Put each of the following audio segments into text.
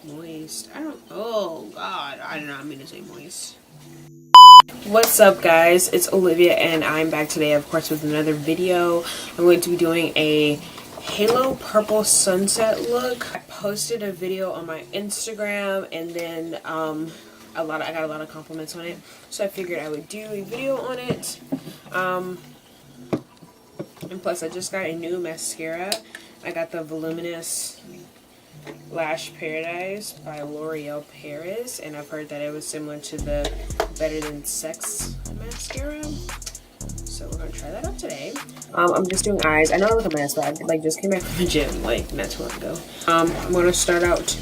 Moist. Oh god, I did not mean to say moist. What's up guys, it's Olivia and I'm back today of course with another video. I'm going to be doing a halo purple sunset look. I posted a video on my Instagram and then I got a lot of compliments on it, so I figured I would do a video on it. And plus I just got a new mascara. I got the Voluminous Lash Paradise by L'Oreal Paris, and I've heard that it was similar to the Better Than Sex mascara, so we're gonna try that out today. I'm just doing eyes. I know I look a mess, but I just came back from the gym not too long ago. I'm gonna start out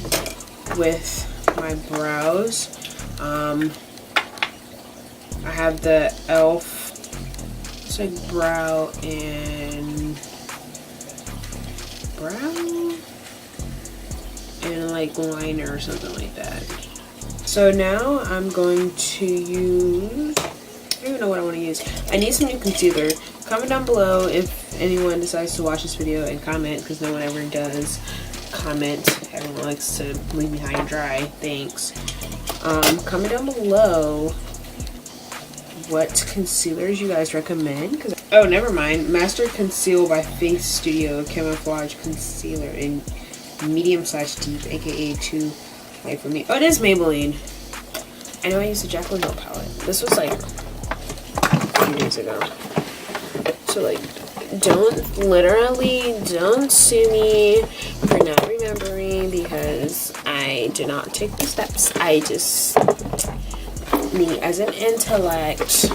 with my brows. I have the e.l.f. It's like brow and like liner or something like that. So now I'm going to use, I don't even know what I want to use. I need some new concealer. Comment down below if anyone decides to watch this video and comment, because no one ever does comment. Everyone likes to leave me high and dry. Thanks. Comment down below what concealers you guys recommend. Oh, never mind. Master Conceal by Face Studio Camouflage Concealer in medium/deep, aka too light for me. Oh, it is Maybelline. I know I used the Jaclyn palette. This was like a few days ago. So like, don't sue me for not remembering, because I did not take the steps. I just, me as an intellect,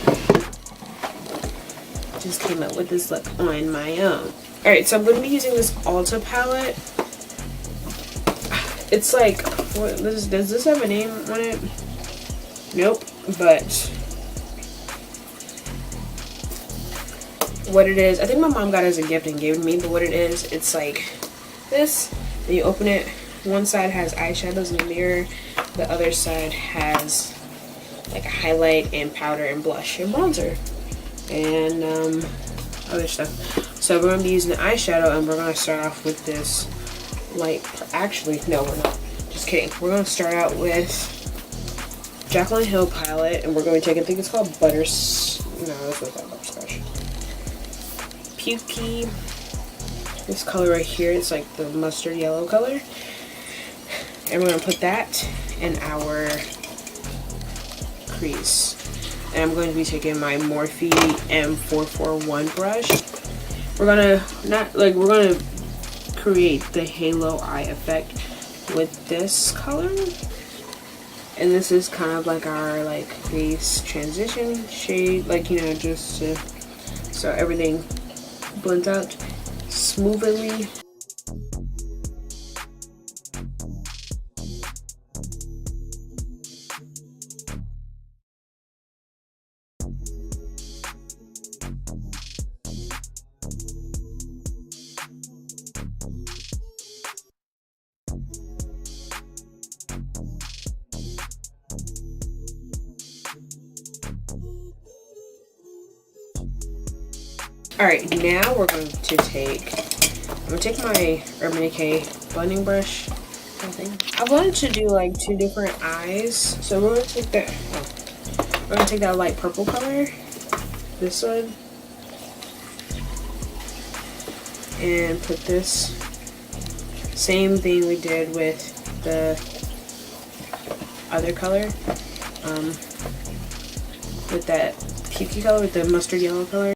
just came up with this look on my own. Alright, so I'm going to be using this Ulta palette. It's like, does this have a name on it? Nope, but what it is, I think my mom got it as a gift and gave it to me, but what it is, it's like this, and you open it, one side has eyeshadows in the mirror, the other side has like a highlight and powder and blush and bronzer and other stuff. So we're going to be using the eyeshadow, and we're going to start off with this light. Actually, no, we're not. Just kidding. We're going to start out with Jaclyn Hill palette, and we're going to take, I think it's called Butterscotch. Pukey. This color right here, it's like the mustard yellow color. And we're going to put that in our crease. And I'm going to be taking my Morphe M441 brush. We're gonna create the halo eye effect with this color, and this is kind of like our base transition shade, just so everything blends out smoothly. Alright, now we're going to take, I'm going to take my Urban Decay blending brush, I think. I wanted to do like two different eyes, so we're going to take that, we're going to take that light purple color, this one, and put this, same thing we did with the other color, with that pukey color, with the mustard yellow color.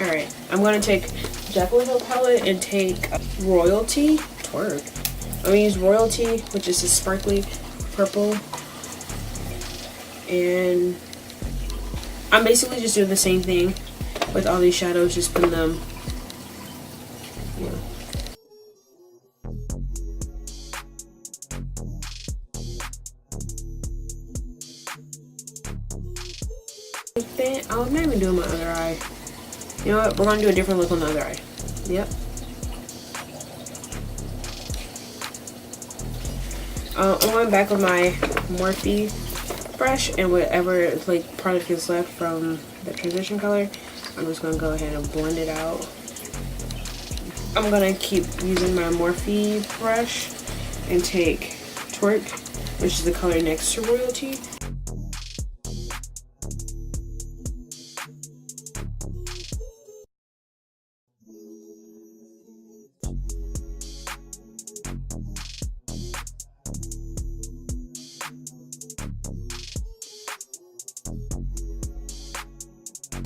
Alright, I'm going to take Jaclyn Hill palette and take Royalty. I'm going to use Royalty, which is a sparkly purple. And I'm basically just doing the same thing with all these shadows, just putting them, you know. Oh, I'm not even doing my other eye. You know what? We're gonna do a different look on the other eye. Yep. I'm going back with my Morphe brush and whatever like product is left from the transition color. I'm just gonna go ahead and blend it out. I'm gonna keep using my Morphe brush and take Twerk, which is the color next to Royalty.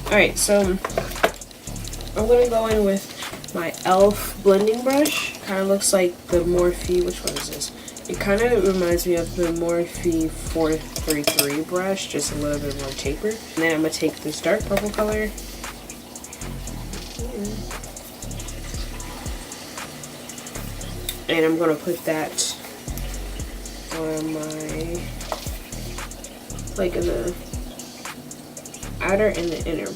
Alright, so I'm gonna go in with my e.l.f. blending brush. Kind of looks like the Morphe, which one is this? It kind of reminds me of the Morphe 433 brush, just a little bit more taper. And then I'm gonna take this dark purple color. And I'm gonna put that on my, like in the outer and the inner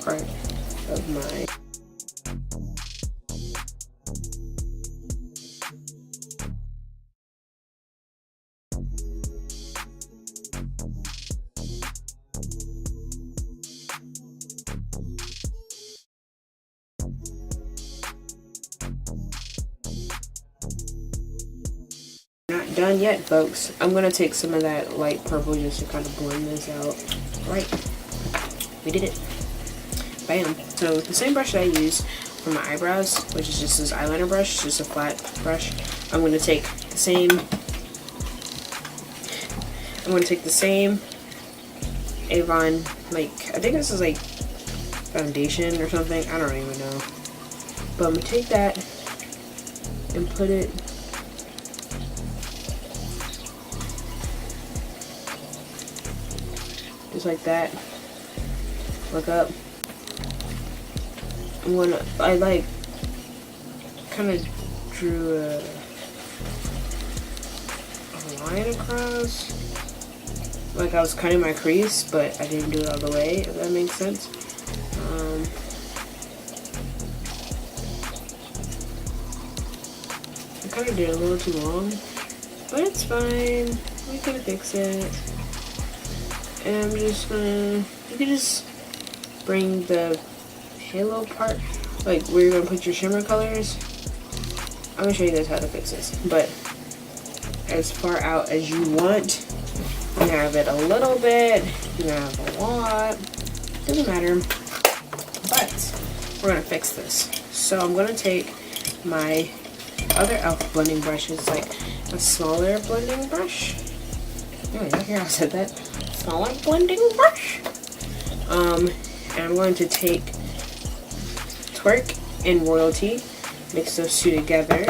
part of my Not done yet, folks. I'm gonna take some of that light purple just to kind of blend this out. Right. We did it. Bam. So the same brush that I use for my eyebrows, which is just this eyeliner brush, just a flat brush, I'm going to take the same Avon, like, I think this is like foundation or something, I don't even know. But I'm going to take that and put it just like that. Look up. I like kind of drew a line across, like I was cutting my crease, but I didn't do it all the way, if that makes sense. I kind of did it a little too long, but it's fine. We can fix it. And I'm just gonna, you can just bring the halo part, like where you're gonna put your shimmer colors. I'm gonna show you guys how to fix this, but as far out as you want. You can have it a little bit, you can have a lot, doesn't matter, but we're gonna fix this. So I'm gonna take my other e.l.f. blending brush. It's like a smaller blending brush. Oh, you hear I said that? Smaller blending brush. And I'm going to take Twerk and Royalty, mix those two together,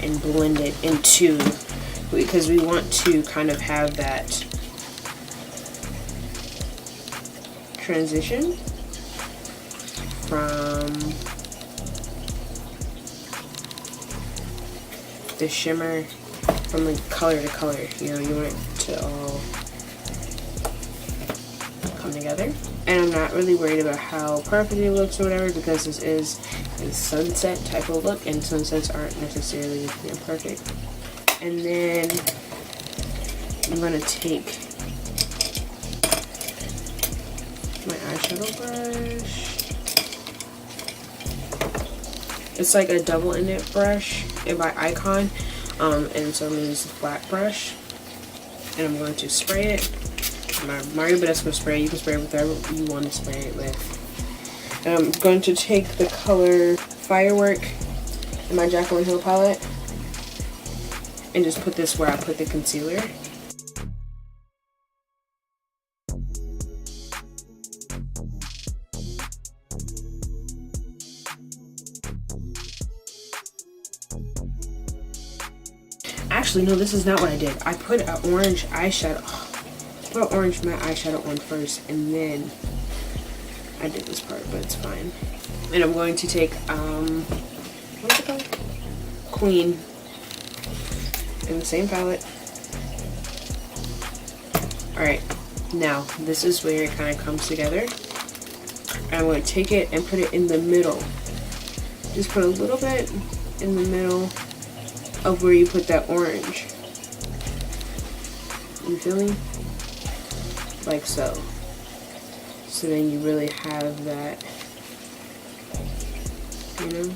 and blend it into, because we want to kind of have that transition from the shimmer, from like color to color. You know, you want it to all come together. And I'm not really worried about how perfect it looks or whatever, because this is a sunset type of look, and sunsets aren't necessarily perfect. And then I'm gonna take my eyeshadow brush. It's like a double-ended brush by Icon, and so I'm gonna use the flat brush, and I'm going to spray it. My Mario Badescu spray. You can spray it with whatever you want to spray it with. And I'm going to take the color Firework in my Jaclyn Hill palette and just put this where I put the concealer. Actually, no, this is not what I did. I put an orange eyeshadow. I put orange matte eyeshadow on first, and then I did this part, but it's fine. And I'm going to take what's it called? Queen in the same palette. Alright, Now, this is where it kind of comes together. I'm going to take it and put it in the middle. Just put a little bit in the middle of where you put that orange. You feel me? Like so. So then you really have that, you know,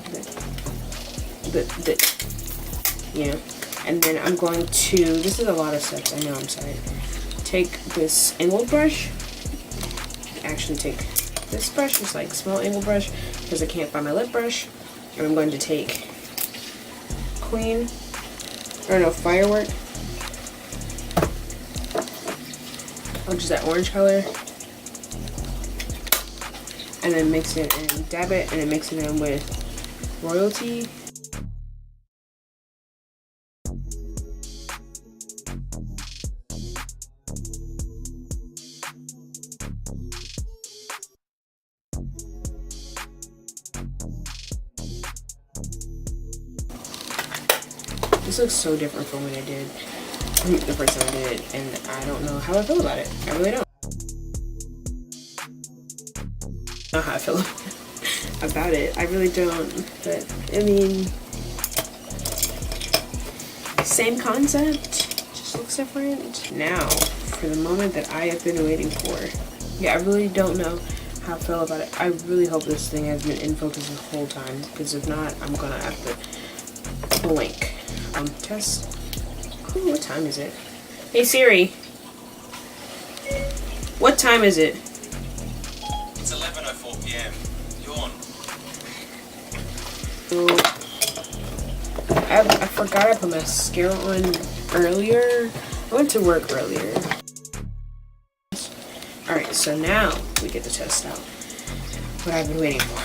you know. And then I'm going to, this is a lot of steps, I know, I'm sorry. Take this angled brush. Actually take this brush, it's like a small angle brush, because I can't find my lip brush. And I'm going to take Firework, which is that orange color, and then mix it and dab it, and then mix it in with Royalty. This looks so different from when I did the first time I did it, and I don't know how I feel about it. I really don't know how I feel about it. I really don't, but I mean, same concept, just looks different. Now, for the moment that I have been waiting for. Yeah, I really don't know how I feel about it. I really hope this thing has been in focus the whole time, because if not, I'm gonna have to blink. Test. Ooh, what time is it? Hey Siri. What time is it? It's 11:04 p.m. Yawn. So, I forgot I put mascara on earlier. I went to work earlier. Alright, so now we get to test out what I've been waiting for.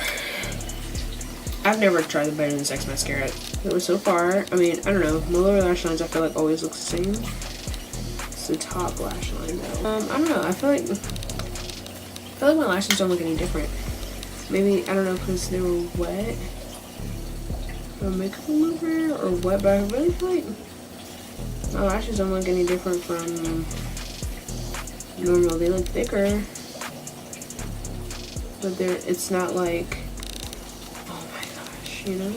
I've never tried the Better Than Sex mascara. It was so far. I mean, I don't know. My lower lash lines I feel like always looks the same. It's the top lash line though. I don't know. I feel like my lashes don't look any different. Maybe, I don't know, because they were wet or makeup remover or what, but I really feel like my lashes don't look any different from normal. They look thicker, but it's not like, oh my gosh, you know?